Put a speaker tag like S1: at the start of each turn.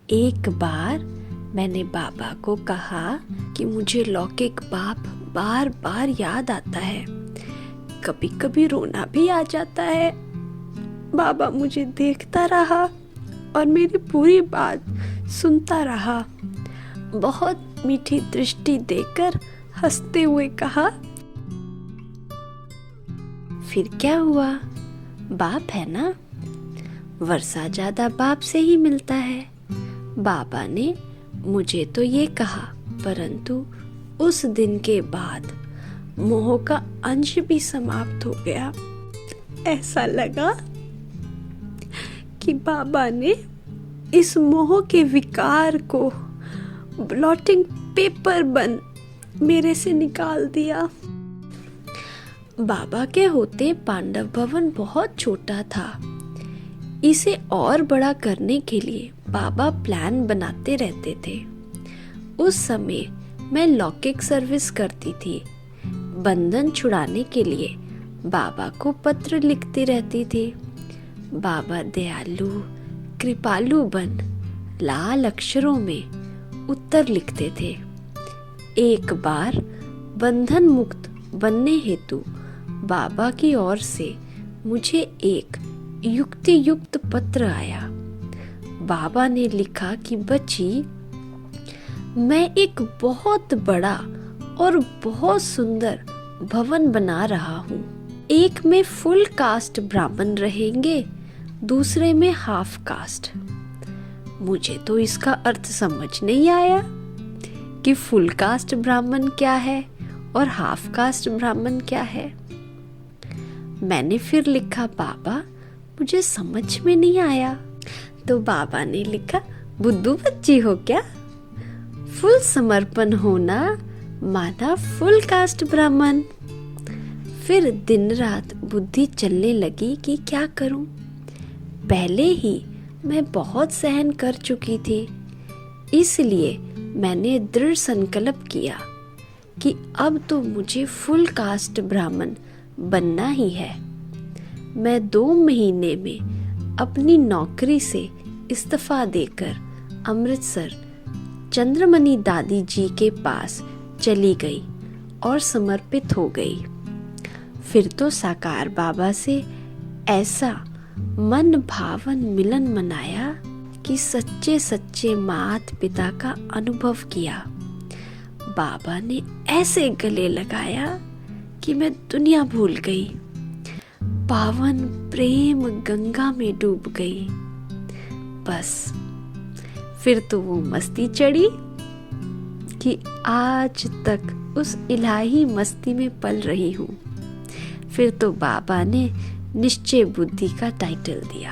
S1: एक बार मैंने बाबा को कहा कि मुझे लौकिक बाप बार बार याद आता है, कभी कभी रोना भी आ जाता है। बाबा मुझे देखता रहा और मेरी पूरी बात सुनता रहा। बहुत मीठी दृष्टि देकर हंसते हुए कहा, फिर क्या हुआ, बाप है ना, वर्षा ज्यादा बाप से ही मिलता है। बाबा ने मुझे तो ये कहा, परंतु उस दिन के बाद मोह का अंश भी समाप्त हो गया। ऐसा लगा कि बाबा ने इस मोह के विकार को ब्लॉटिंग पेपर बन मेरे से निकाल दिया। बाबा के होते पांडव भवन बहुत छोटा था। इसे और बड़ा करने के लिए बाबा प्लान बनाते रहते थे। उस समय मैं लौकिक सर्विस करती थी। बंधन छुड़ाने के लिए बाबा को पत्र लिखती रहती थी। बाबा दयालु कृपालु बन लाल अक्षरों में उत्तर लिखते थे। एक बार बंधन मुक्त बनने हेतु बाबा की ओर से मुझे एक युक्ति युक्त पत्र आया। बाबा ने लिखा कि बच्ची, मैं एक बहुत बड़ा और बहुत सुंदर भवन बना रहा हूँ। एक में फुल कास्ट ब्राह्मण रहेंगे, दूसरे में हाफ कास्ट। मुझे तो इसका अर्थ समझ नहीं आया कि फुल कास्ट ब्राह्मण क्या है और हाफ कास्ट ब्राह्मण क्या है। मैंने फिर लिखा, बाबा मुझे समझ में नहीं आया। तो बाबा ने लिखा, बुद्धू बच्ची हो क्या, फुल समर्पण होना माना फुल कास्ट ब्राह्मण। फिर दिन रात बुद्धि चलने लगी कि क्या करूं। पहले ही मैं बहुत सहन कर चुकी थी, इसलिए मैंने दृढ़ संकल्प किया कि अब तो मुझे फुल कास्ट ब्राह्मण बनना ही है। मैं 2 महीने में अपनी नौकरी से इस्तीफा देकर अमृतसर चंद्रमणि दादी जी के पास चली गई और समर्पित हो गई। फिर तो साकार बाबा से ऐसा मन भावन मिलन मनाया कि सच्चे सच्चे माता पिता का अनुभव किया। बाबा ने ऐसे गले लगाया कि मैं दुनिया भूल गई, पावन प्रेम गंगा में डूब गई। बस फिर तो वो मस्ती चढ़ी कि आज तक उस इलाही मस्ती में पल रही हूँ। फिर तो बाबा ने निश्चय बुद्धि का टाइटल दिया।